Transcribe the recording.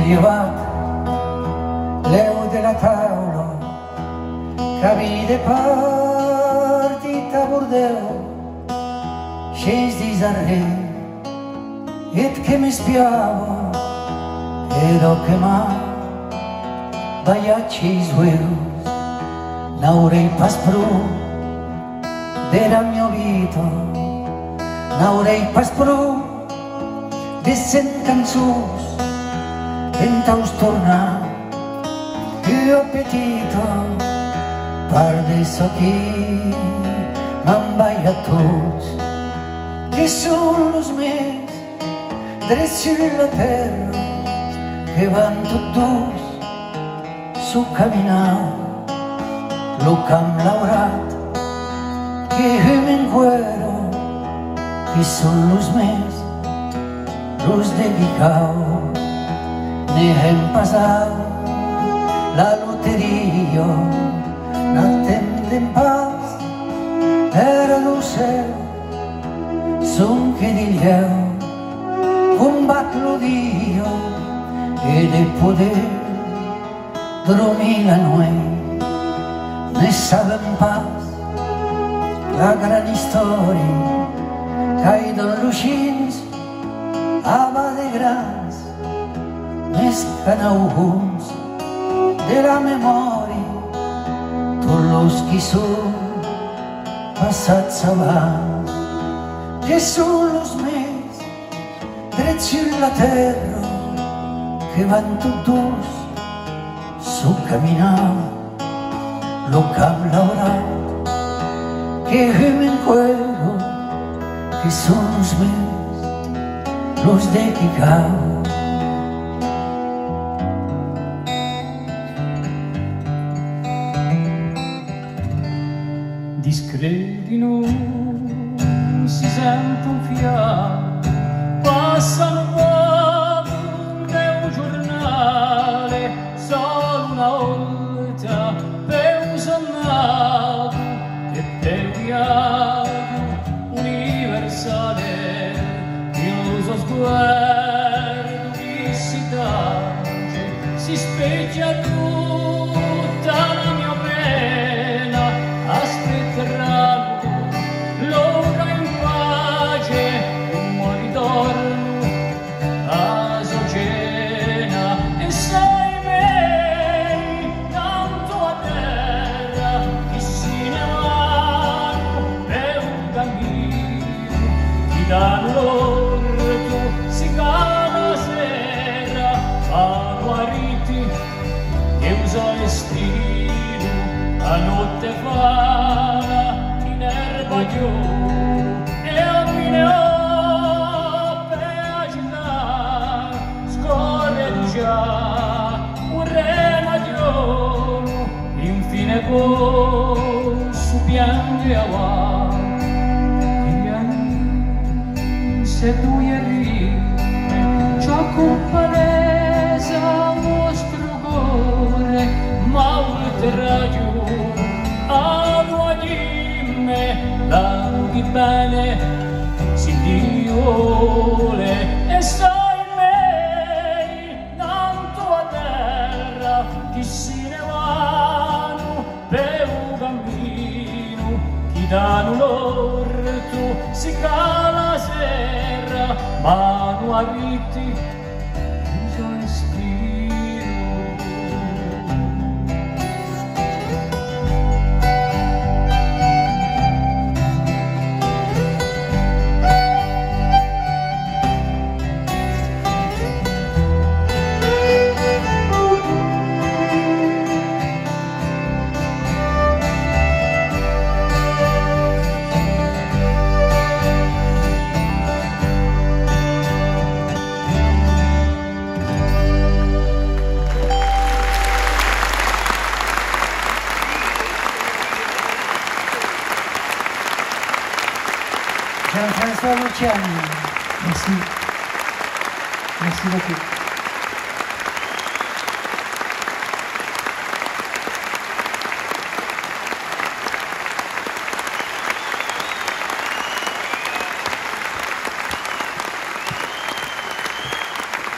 llevat l'eu de la taula que havia de partit a Bordeus. Xeix dis arreu et que m'espiava era que m'ha baiaci i zueus n'aurei pas prou dera mia vita, n'aurei pas prou de 100 cançons pentaus tornar io petita par d'això aquí m'han baiat tots que són los més drets sur la terra que van tots dos su caminar lo camp laurat que m'encuero que són los més los dedicados ne hem passat la loteria n'atendem pas era lo cel son che dilleu combat lo dia e de poder dormir la nuit ne sabem pas la gran història que hi don luixins aba de grans més que en alguns de la memòria tots los qui són passats abans que són los més drets sur la terra que van tots dos su caminar lo camp laurat que m'encuero que són los més los dedicados. Discreti non si sente un fiato, passano poco nel giornale, solo una volta per un sonnato e per un viaggio universale, il suo sguardo che si tange, si specchia tutta la mia pena, aspetteranno l'ora in pace, un po' ritorno a Sogena e sai me, tanto a terra, chi se ne vanno per un cammino, ti danno l'orto, si cala la sera, vanno a riti che usa destino, a notte fana in erba giù e a fine pagina scorre già un remaglione, infine con su piange avanti che piangi se tu ieri ciò comparesa vostro cuore ma ultraggio la di bene si diole e sai me tanto a terra chi se ne vanno per un cammino chi danno l'orto si cala la serra ma non arritti Jean-François Luciani. Merci beaucoup.